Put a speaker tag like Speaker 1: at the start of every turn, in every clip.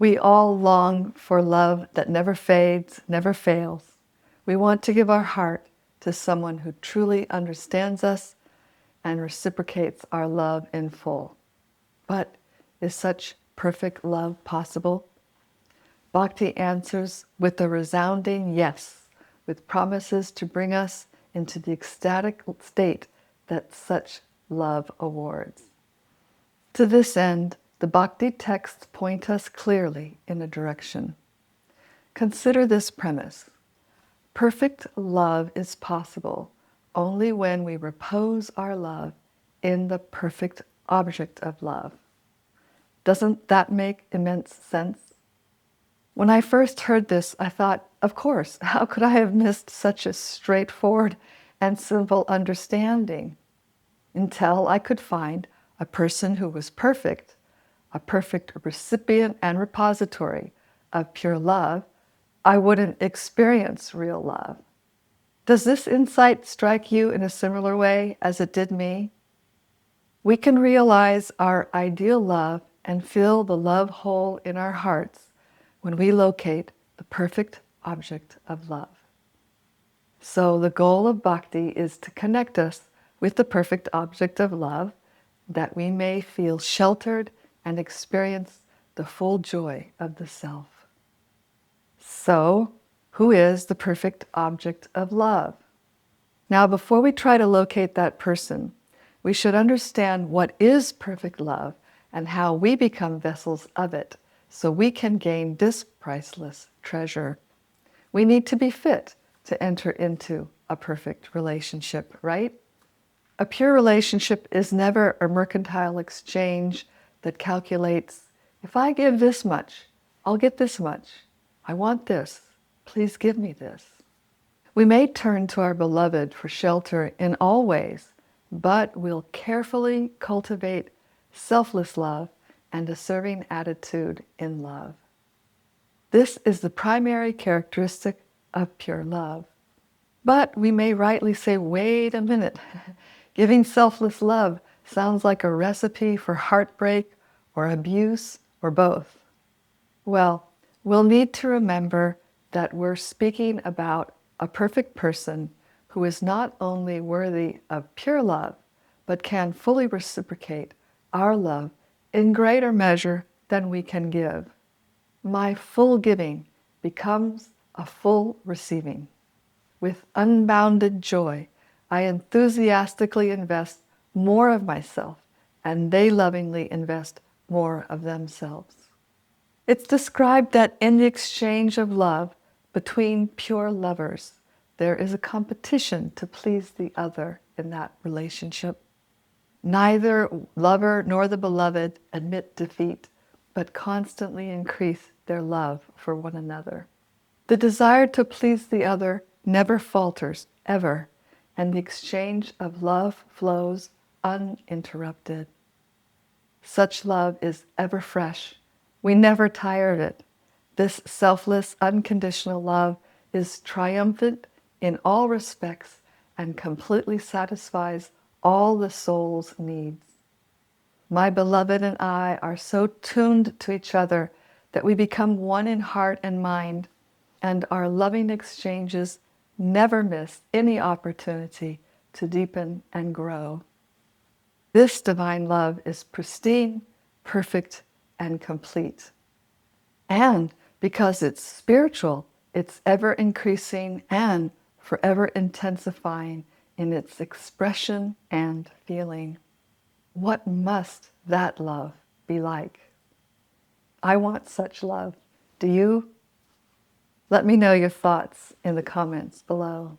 Speaker 1: We all long for love that never fades, never fails. We want to give our heart to someone who truly understands us and reciprocates our love in full. But is such perfect love possible? Bhakti answers with a resounding yes, with promises to bring us into the ecstatic state that such love awards. To this end, the Bhakti texts point us clearly in a direction. Consider this premise. Perfect love is possible only when we repose our love in the perfect object of love. Doesn't that make immense sense? When I first heard this, I thought, of course, how could I have missed such a straightforward and simple understanding? Until I could find a person who was perfect, a perfect recipient and repository of pure love, I wouldn't experience real love. Does this insight strike you in a similar way as it did me? We can realize our ideal love and fill the love hole in our hearts when we locate the perfect object of love. So the goal of Bhakti is to connect us with the perfect object of love, that we may feel sheltered and experience the full joy of the self. So, who is the perfect object of love? Now, before we try to locate that person, we should understand what is perfect love and how we become vessels of it, so we can gain this priceless treasure. We need to be fit to enter into a perfect relationship, right? A pure relationship is never a mercantile exchange that calculates, if I give this much, I'll get this much. I want this. Please give me this. We may turn to our beloved for shelter in all ways, but we'll carefully cultivate selfless love and a serving attitude in love. This is the primary characteristic of pure love. But we may rightly say, wait a minute, giving selfless love sounds like a recipe for heartbreak or abuse or both. Well, we'll need to remember that we're speaking about a perfect person who is not only worthy of pure love, but can fully reciprocate our love in greater measure than we can give. My full giving becomes a full receiving. With unbounded joy, I enthusiastically invest more of myself, and they lovingly invest more of themselves. It's described that in the exchange of love between pure lovers, there is a competition to please the other in that relationship. Neither lover nor the beloved admit defeat, but constantly increase their love for one another. The desire to please the other never falters, ever, and the exchange of love flows uninterrupted. Such love is ever fresh. We never tire of it. This selfless, unconditional love is triumphant in all respects and completely satisfies all the soul's needs. My beloved and I are so tuned to each other that we become one in heart and mind, and our loving exchanges never miss any opportunity to deepen and grow. This divine love is pristine, perfect, and complete. And because it's spiritual, it's ever increasing and forever intensifying in its expression and feeling. What must that love be like? I want such love. Do you? Let me know your thoughts in the comments below.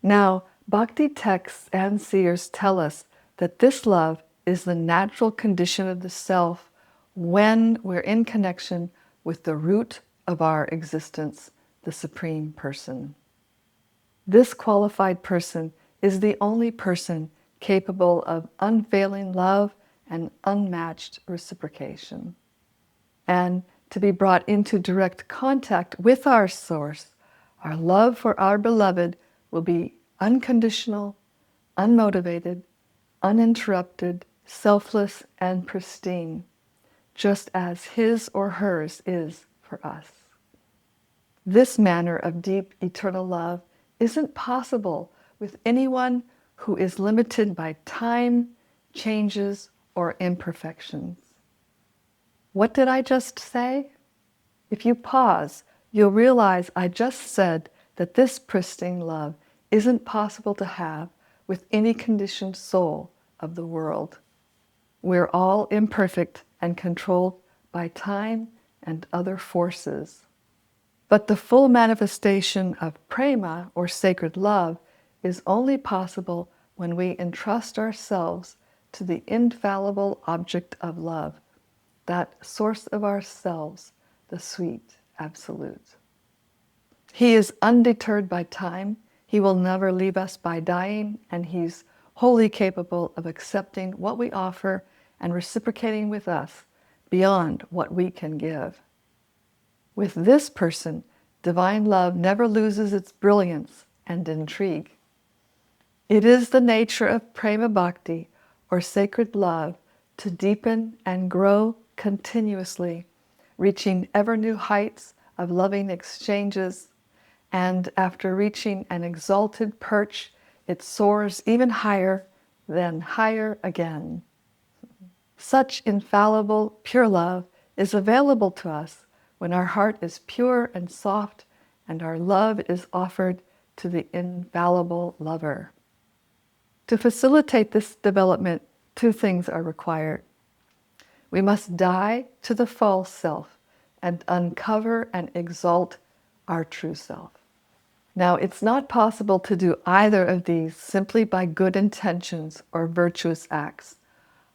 Speaker 1: Now, Bhakti texts and seers tell us that this love is the natural condition of the self when we're in connection with the root of our existence, the Supreme Person. This qualified person is the only person capable of unfailing love and unmatched reciprocation. And to be brought into direct contact with our source, our love for our beloved will be unconditional, unmotivated, uninterrupted, selfless, and pristine. just as his or hers is for us. This manner of deep eternal love isn't possible with anyone who is limited by time, changes, or imperfections. What did I just say? If you pause, you'll realize I just said that this pristine love isn't possible to have with any conditioned soul of the world. We're all imperfect and controlled by time and other forces. But the full manifestation of prema, or sacred love, is only possible when we entrust ourselves to the infallible object of love, that source of ourselves, the sweet Absolute. He is undeterred by time. He will never leave us by dying, and he's wholly capable of accepting what we offer and reciprocating with us beyond what we can give. With this person, divine love never loses its brilliance and intrigue. It is the nature of prema bhakti, or sacred love, to deepen and grow continuously, reaching ever new heights of loving exchanges, and after reaching an exalted perch, it soars even higher, then higher again. Such infallible, pure love is available to us when our heart is pure and soft and our love is offered to the infallible lover. To facilitate this development, two things are required. We must die to the false self and uncover and exalt our true self. Now, it's not possible to do either of these simply by good intentions or virtuous acts.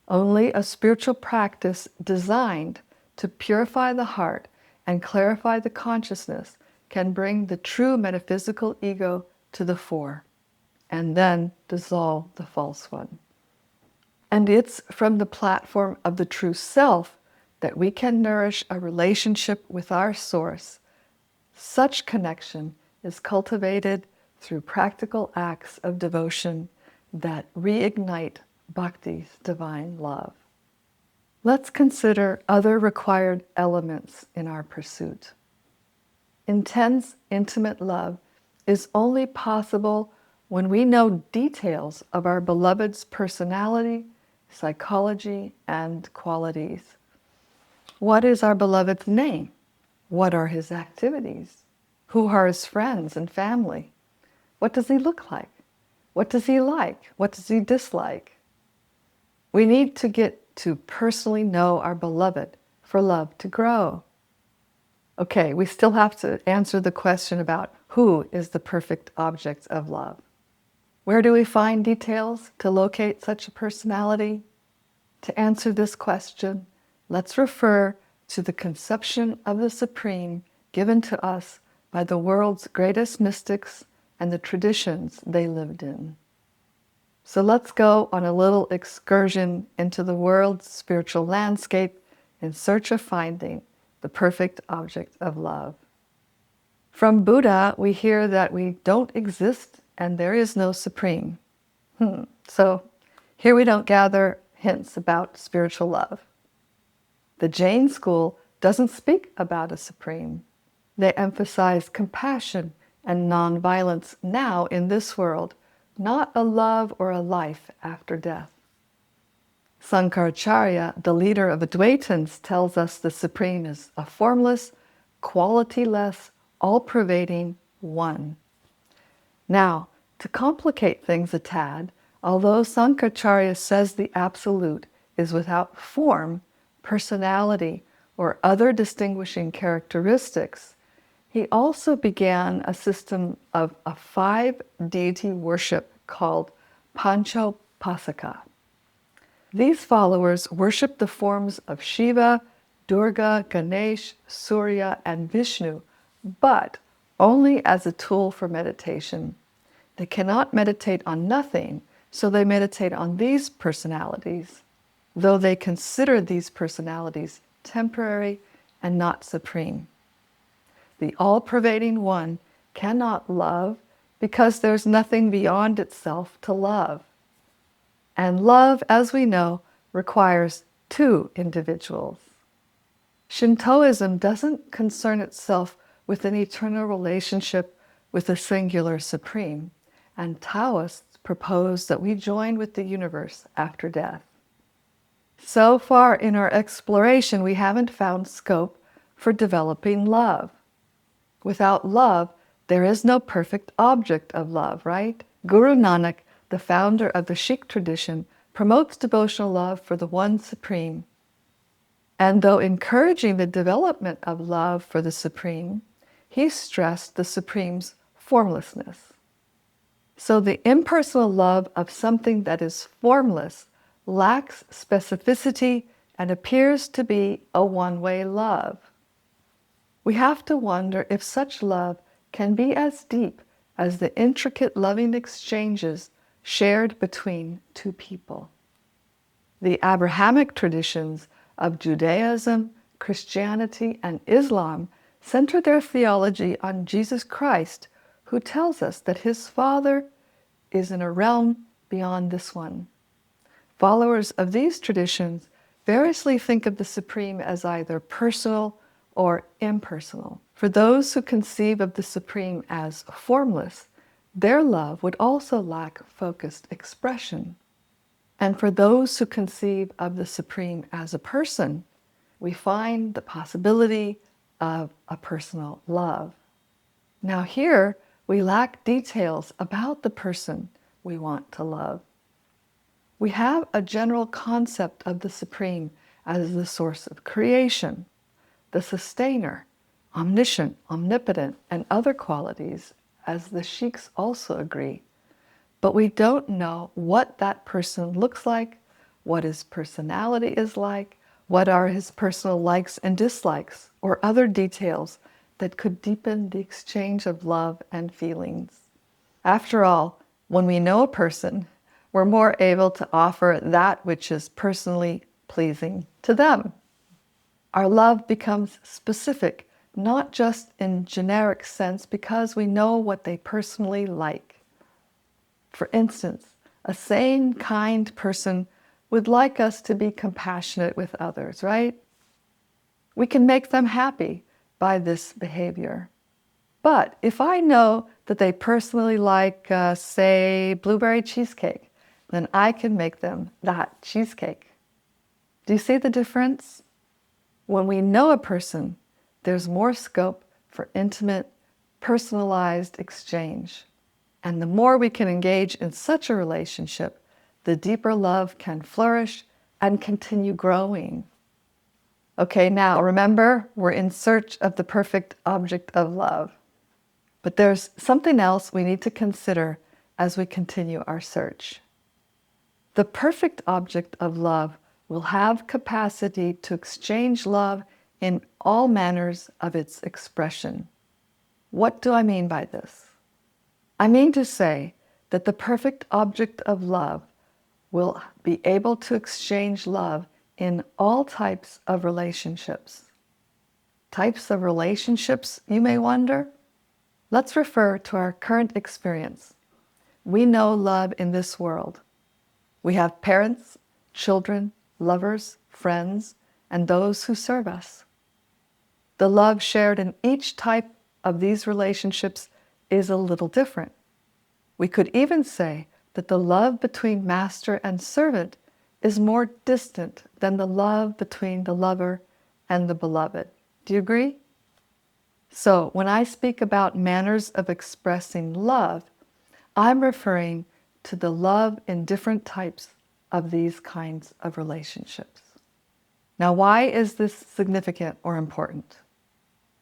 Speaker 1: Only a spiritual practice designed to purify the heart and clarify the consciousness can bring the true metaphysical ego to the fore, and then dissolve the false one. And it's from the platform of the true self that we can nourish a relationship with our source. Such connection is cultivated through practical acts of devotion that reignite Bhakti's divine love. Let's consider other required elements in our pursuit. Intense, intimate love is only possible when we know details of our beloved's personality, psychology, and qualities. What is our beloved's name? What are his activities? Who are his friends and family? What does he look like? What does he like? What does he dislike? We need to get to personally know our beloved for love to grow. Okay, we still have to answer the question about who is the perfect object of love. Where do we find details to locate such a personality? To answer this question, let's refer to the conception of the Supreme given to us by the world's greatest mystics and the traditions they lived in. So let's go on a little excursion into the world's spiritual landscape in search of finding the perfect object of love. From Buddha, we hear that we don't exist and there is no Supreme. So here we don't gather hints about spiritual love. The Jain school doesn't speak about a Supreme. They emphasize compassion and nonviolence now in this world, not a love or a life after death. Sankaracharya, the leader of Advaitins, tells us the Supreme is a formless, quality-less, all-pervading one. Now, to complicate things a tad, although Sankaracharya says the Absolute is without form, personality, or other distinguishing characteristics, he also began a system of a 5-deity worship called Panchopasaka. These followers worship the forms of Shiva, Durga, Ganesh, Surya, and Vishnu, but only as a tool for meditation. They cannot meditate on nothing, so they meditate on these personalities, though they consider these personalities temporary and not supreme. The all-pervading one cannot love because there's nothing beyond itself to love. And love, as we know, requires two individuals. Shintoism doesn't concern itself with an eternal relationship with a singular supreme, and Taoists propose that we join with the universe after death. So far in our exploration, we haven't found scope for developing love. Without love, there is no perfect object of love, right? Guru Nanak, the founder of the Sikh tradition, promotes devotional love for the One Supreme. And though encouraging the development of love for the Supreme, he stressed the Supreme's formlessness. So the impersonal love of something that is formless lacks specificity and appears to be a one-way love. We have to wonder if such love can be as deep as the intricate loving exchanges shared between two people. The Abrahamic traditions of Judaism, Christianity, and Islam center their theology on Jesus Christ, who tells us that his Father is in a realm beyond this one. Followers of these traditions variously think of the Supreme as either personal or impersonal. For those who conceive of the Supreme as formless, their love would also lack focused expression. And for those who conceive of the Supreme as a person, we find the possibility of a personal love. Now here, we lack details about the person we want to love. We have a general concept of the Supreme as the source of creation, the sustainer, omniscient, omnipotent, and other qualities, as the Sikhs also agree. But we don't know what that person looks like, what his personality is like, what are his personal likes and dislikes, or other details that could deepen the exchange of love and feelings. After all, when we know a person, we're more able to offer that which is personally pleasing to them. Our love becomes specific, not just in generic sense, because we know what they personally like. For instance, a sane, kind person would like us to be compassionate with others, right? We can make them happy by this behavior. But if I know that they personally like, say, blueberry cheesecake, then I can make them that cheesecake. Do you see the difference? When we know a person, there's more scope for intimate, personalized exchange. And the more we can engage in such a relationship, the deeper love can flourish and continue growing. Okay, now remember, we're in search of the perfect object of love. But there's something else we need to consider as we continue our search. The perfect object of love will have capacity to exchange love in all manners of its expression. What do I mean by this? I mean to say that the perfect object of love will be able to exchange love in all types of relationships. Types of relationships, you may wonder? Let's refer to our current experience. We know love in this world. We have parents, children, lovers, friends, and those who serve us. The love shared in each type of these relationships is a little different. We could even say that the love between master and servant is more distant than the love between the lover and the beloved. Do you agree? So when I speak about manners of expressing love, I'm referring to the love in different types of these kinds of relationships. Now, why is this significant or important?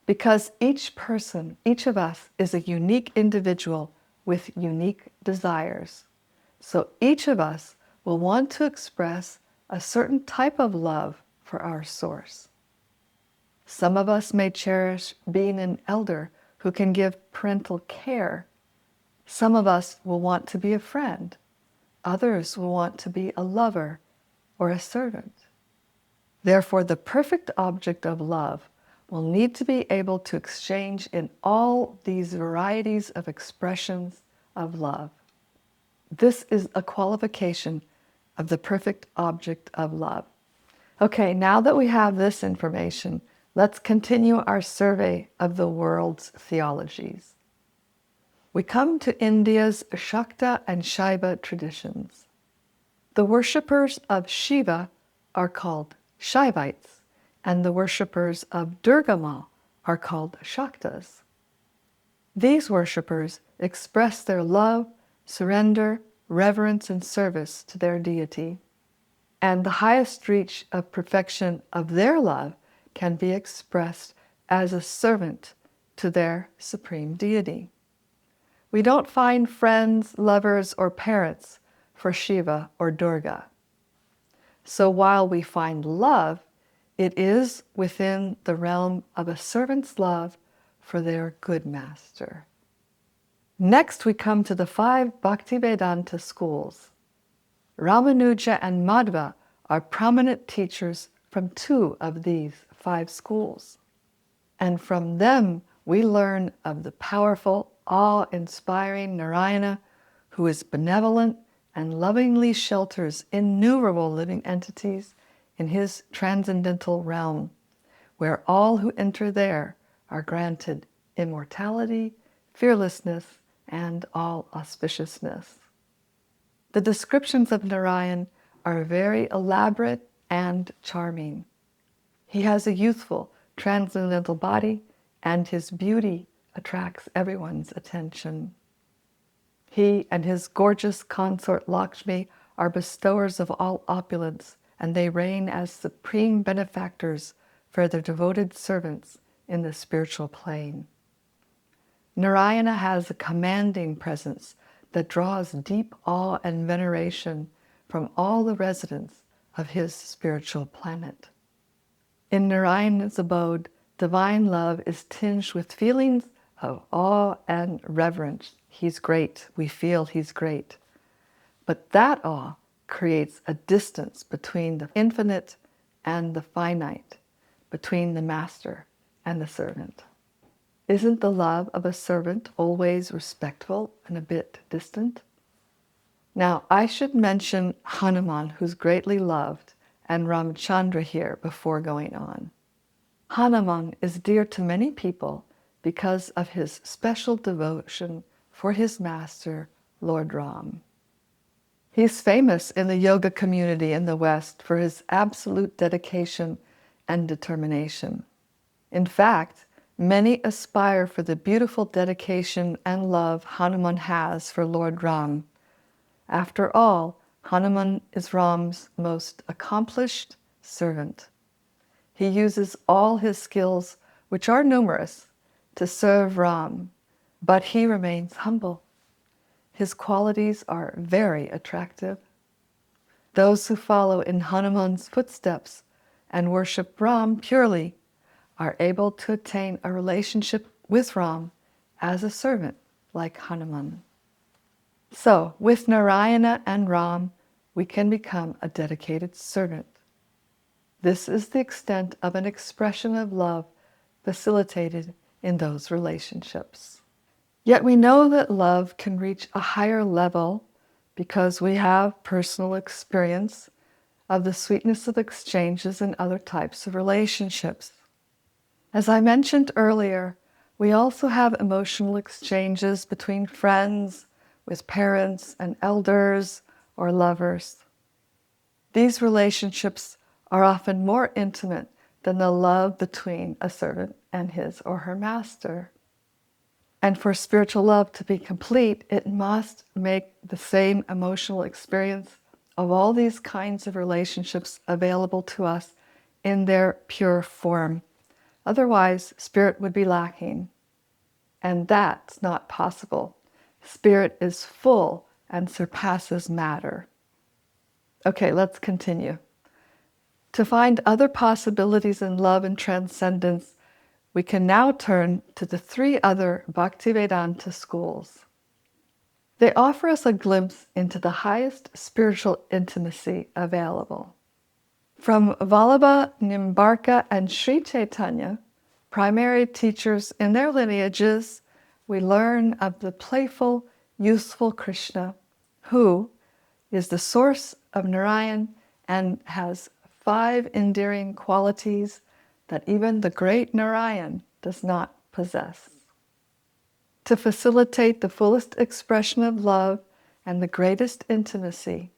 Speaker 1: Because each person, each of us, is a unique individual with unique desires. So each of us will want to express a certain type of love for our source. Some of us may cherish being an elder who can give parental care. Some of us will want to be a friend. Others will want to be a lover or a servant. Therefore, the perfect object of love will need to be able to exchange in all these varieties of expressions of love. This is a qualification of the perfect object of love. Okay, now that we have this information, Let's continue our survey of the world's theologies. We come to India's Shakta and Shaiva traditions. The worshippers of Shiva are called Shaivites, and the worshippers of Durga Ma are called Shaktas. These worshippers express their love, surrender, reverence, and service to their deity. And the highest reach of perfection of their love can be expressed as a servant to their supreme deity. We don't find friends, lovers, or parents for Shiva or Durga. So while we find love, it is within the realm of a servant's love for their good master. Next, we come to the 5 Bhaktivedanta schools. Ramanuja and Madhva are prominent teachers from 2 of these 5 schools. And from them, we learn of the powerful, awe-inspiring Narayana, who is benevolent and lovingly shelters innumerable living entities in his transcendental realm, where all who enter there are granted immortality, fearlessness, and all auspiciousness. The descriptions of Narayan are very elaborate and charming. He has a youthful, transcendental body, and his beauty attracts everyone's attention. He and his gorgeous consort Lakshmi are bestowers of all opulence, and they reign as supreme benefactors for their devoted servants in the spiritual plane. Narayana has a commanding presence that draws deep awe and veneration from all the residents of his spiritual planet. In Narayana's abode, divine love is tinged with feelings of awe and reverence. He's great. We feel he's great. But that awe creates a distance between the infinite and the finite, between the master and the servant. Isn't the love of a servant always respectful and a bit distant? Now, I should mention Hanuman, who's greatly loved, and Ramchandra here before going on. Hanuman is dear to many people because of his special devotion for his master, Lord Ram. He's famous in the yoga community in the West for his absolute dedication and determination. In fact, many aspire for the beautiful dedication and love Hanuman has for Lord Ram. After all, Hanuman is Ram's most accomplished servant. He uses all his skills, which are numerous, to serve Ram, but he remains humble. His qualities are very attractive. Those who follow in Hanuman's footsteps and worship Ram purely are able to attain a relationship with Ram as a servant like Hanuman. So, with Narayana and Ram, we can become a dedicated servant. This is the extent of an expression of love facilitated in those relationships. Yet we know that love can reach a higher level because we have personal experience of the sweetness of exchanges in other types of relationships. As I mentioned earlier, we also have emotional exchanges between friends, with parents and elders, or lovers. These relationships are often more intimate than the love between a servant and his or her master. And for spiritual love to be complete, it must make the same emotional experience of all these kinds of relationships available to us in their pure form. Otherwise, spirit would be lacking. And that's not possible. Spirit is full and surpasses matter. Okay, let's continue. To find other possibilities in love and transcendence, we can now turn to the 3 other Bhaktivedanta schools. They offer us a glimpse into the highest spiritual intimacy available. From Vallabha, Nimbarka, and Sri Chaitanya, primary teachers in their lineages, we learn of the playful, youthful Krishna, who is the source of Narayan and has 5 endearing qualities that even the great Narayan does not possess. To facilitate the fullest expression of love and the greatest intimacy,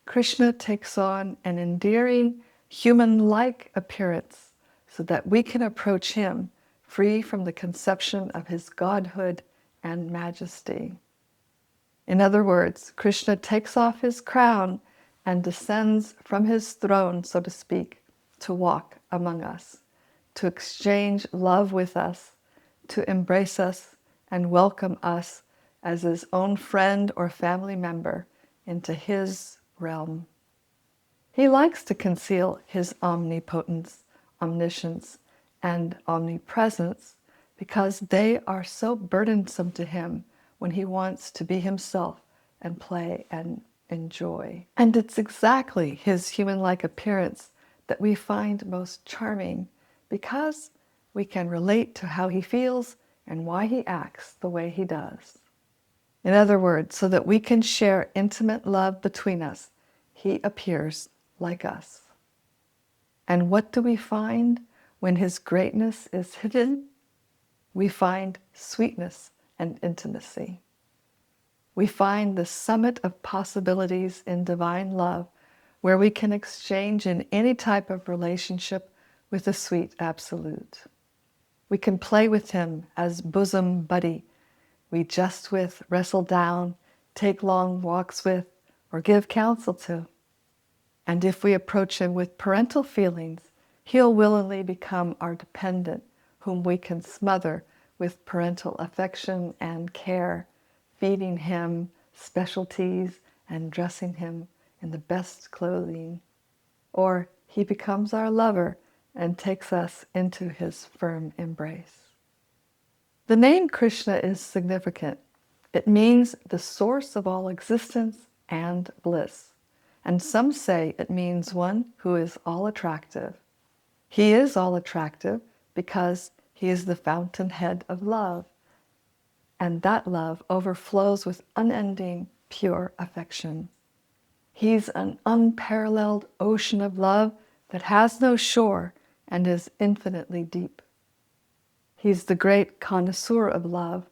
Speaker 1: Krishna takes on an endearing, human-like appearance so that we can approach him free from the conception of his godhood and majesty. In other words, Krishna takes off his crown and descends from his throne, so to speak, to walk among us, to exchange love with us, to embrace us and welcome us as his own friend or family member into his realm. He likes to conceal his omnipotence, omniscience, and omnipresence because they are so burdensome to him when he wants to be himself and play and enjoy. And it's exactly his human-like appearance that we find most charming because we can relate to how he feels and why he acts the way he does. In other words, so that we can share intimate love between us, he appears like us. And what do we find when his greatness is hidden? We find sweetness and intimacy. We find the summit of possibilities in divine love, where we can exchange in any type of relationship with the sweet absolute. We can play with him as bosom buddy, we jest with, wrestle down, take long walks with, or give counsel to. And if we approach him with parental feelings, he'll willingly become our dependent, whom we can smother with parental affection and care, feeding him specialties and dressing him in the best clothing. Or he becomes our lover and takes us into his firm embrace. The name Krishna is significant. It means the source of all existence and bliss. And some say it means one who is all attractive. He is all attractive because he is the fountainhead of love. And that love overflows with unending, pure affection. He's an unparalleled ocean of love that has no shore and is infinitely deep. He's the great connoisseur of love,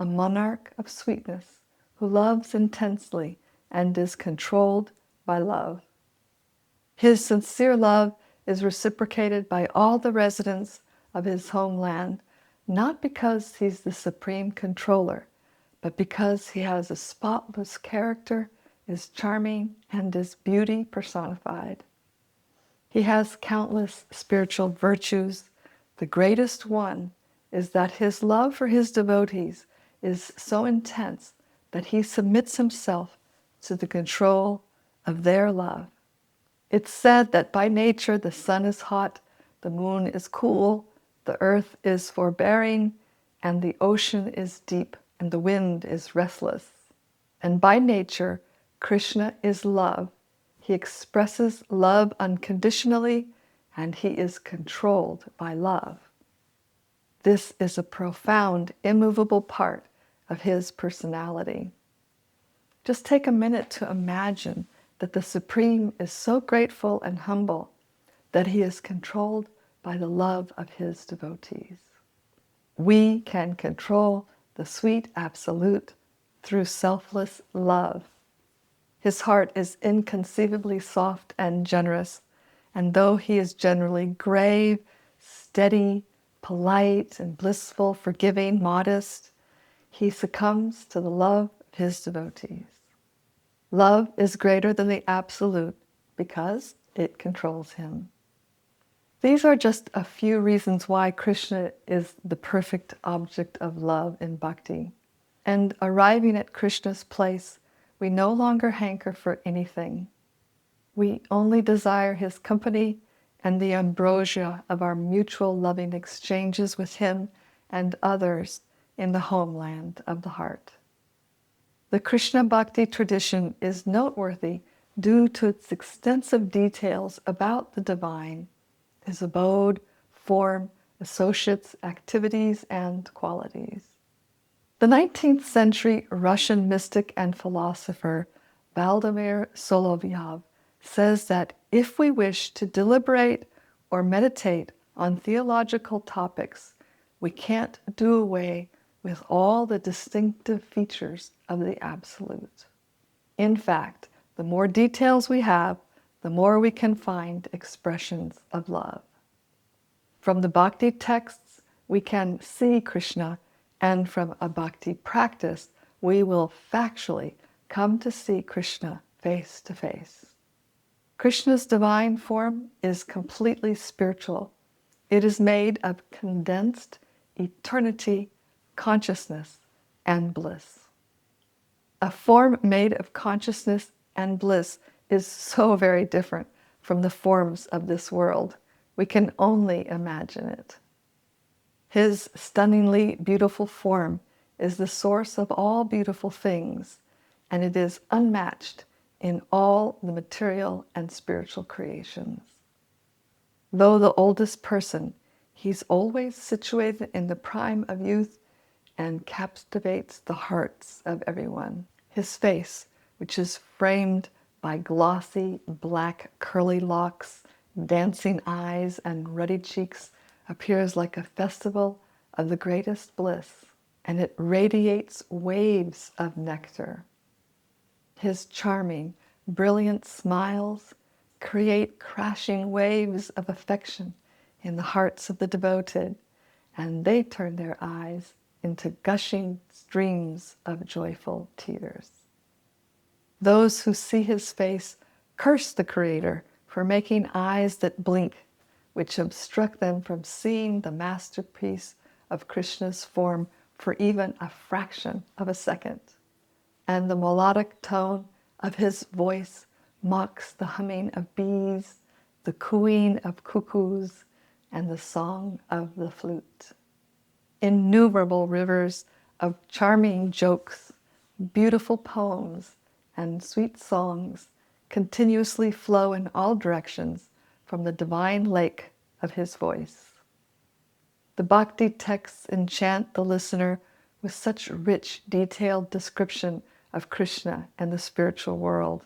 Speaker 1: a monarch of sweetness, who loves intensely and is controlled by love. His sincere love is reciprocated by all the residents of his homeland, not because he's the supreme controller, but because he has a spotless character, is charming, and is beauty personified. He has countless spiritual virtues. The greatest one is that his love for his devotees is so intense that he submits himself to the control of their love. It's said that by nature the sun is hot, the moon is cool, the earth is forbearing, and the ocean is deep, and the wind is restless. And by nature, Krishna is love. He expresses love unconditionally, and he is controlled by love. This is a profound, immovable part of his personality. Just take a minute to imagine that the Supreme is so grateful and humble that he is controlled by the love of his devotees. We can control the sweet absolute through selfless love. His heart is inconceivably soft and generous, and though he is generally grave, steady, polite, and blissful, forgiving, modest, he succumbs to the love of his devotees. Love is greater than the absolute because it controls him. These are just a few reasons why Krishna is the perfect object of love in bhakti. And arriving at Krishna's place, we no longer hanker for anything. We only desire his company and the ambrosia of our mutual loving exchanges with him and others in the homeland of the heart. The Krishna Bhakti tradition is noteworthy due to its extensive details about the divine, his abode, form, associates, activities, and qualities. The 19th century Russian mystic and philosopher Vladimir Solovyov says that if we wish to deliberate or meditate on theological topics, we can't do away with all the distinctive features of the Absolute. In fact, the more details we have, the more we can find expressions of love. From the Bhakti texts, we can see Krishna, and from a Bhakti practice, we will factually come to see Krishna face to face. Krishna's divine form is completely spiritual. It is made of condensed eternity, consciousness, and bliss. A form made of consciousness and bliss is so very different from the forms of this world. We can only imagine it. His stunningly beautiful form is the source of all beautiful things, and it is unmatched in all the material and spiritual creations. Though the oldest person, he's always situated in the prime of youth and captivates the hearts of everyone. His face, which is framed by glossy black curly locks, dancing eyes, and ruddy cheeks, appears like a festival of the greatest bliss, and it radiates waves of nectar. His charming, brilliant smiles create crashing waves of affection in the hearts of the devoted, and they turn their eyes into gushing streams of joyful tears. Those who see his face curse the Creator for making eyes that blink, which obstruct them from seeing the masterpiece of Krishna's form for even a fraction of a second. And the melodic tone of his voice mocks the humming of bees, the cooing of cuckoos, and the song of the flute. Innumerable rivers of charming jokes, beautiful poems, and sweet songs continuously flow in all directions from the divine lake of his voice. The Bhakti texts enchant the listener with such rich, detailed description of Krishna and the spiritual world.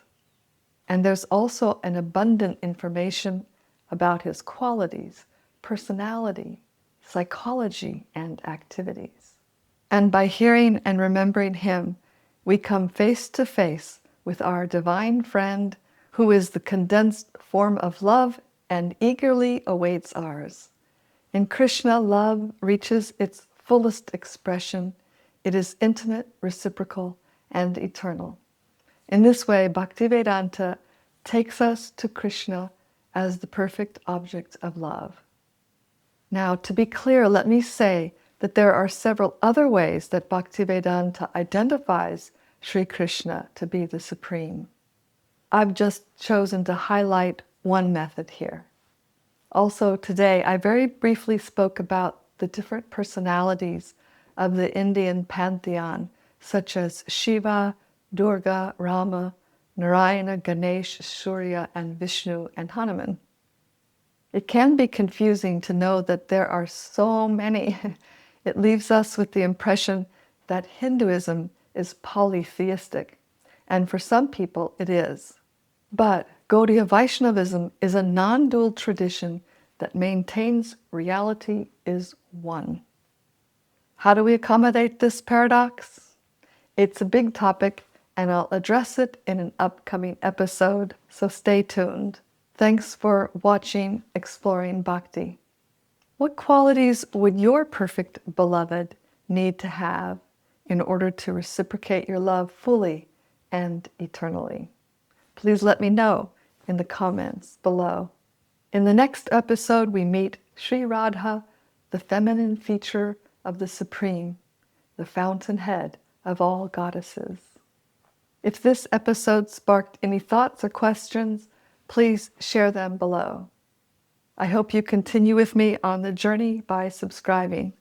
Speaker 1: And there's also an abundant information about his qualities, personality, psychology, and activities. And by hearing and remembering him, we come face to face with our divine friend, who is the condensed form of love and eagerly awaits ours. In Krishna, love reaches its fullest expression. It is intimate, reciprocal, and eternal. In this way, Bhaktivedanta takes us to Krishna as the perfect object of love. Now, to be clear, let me say that there are several other ways that Bhaktivedanta identifies Sri Krishna to be the Supreme. I've just chosen to highlight one method here. Also today, I very briefly spoke about the different personalities of the Indian pantheon, such as Shiva, Durga, Rama, Narayana, Ganesh, Surya, and Vishnu, and Hanuman. It can be confusing to know that there are so many. It leaves us with the impression that Hinduism is polytheistic, and for some people it is. But Gaudiya Vaishnavism is a non-dual tradition that maintains reality is one. How do we accommodate this paradox? It's a big topic, and I'll address it in an upcoming episode, so stay tuned. Thanks for watching Exploring Bhakti. What qualities would your perfect beloved need to have in order to reciprocate your love fully and eternally? Please let me know in the comments below. In the next episode, we meet Sri Radha, the feminine feature of the Supreme, the fountainhead of all goddesses. If this episode sparked any thoughts or questions, please share them below. I hope you continue with me on the journey by subscribing.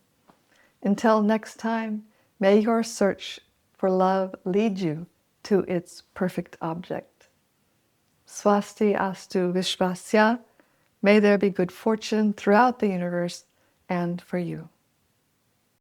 Speaker 1: Until next time, may your search for love lead you to its perfect object. Swasti astu vishvasya. May there be good fortune throughout the universe and for you.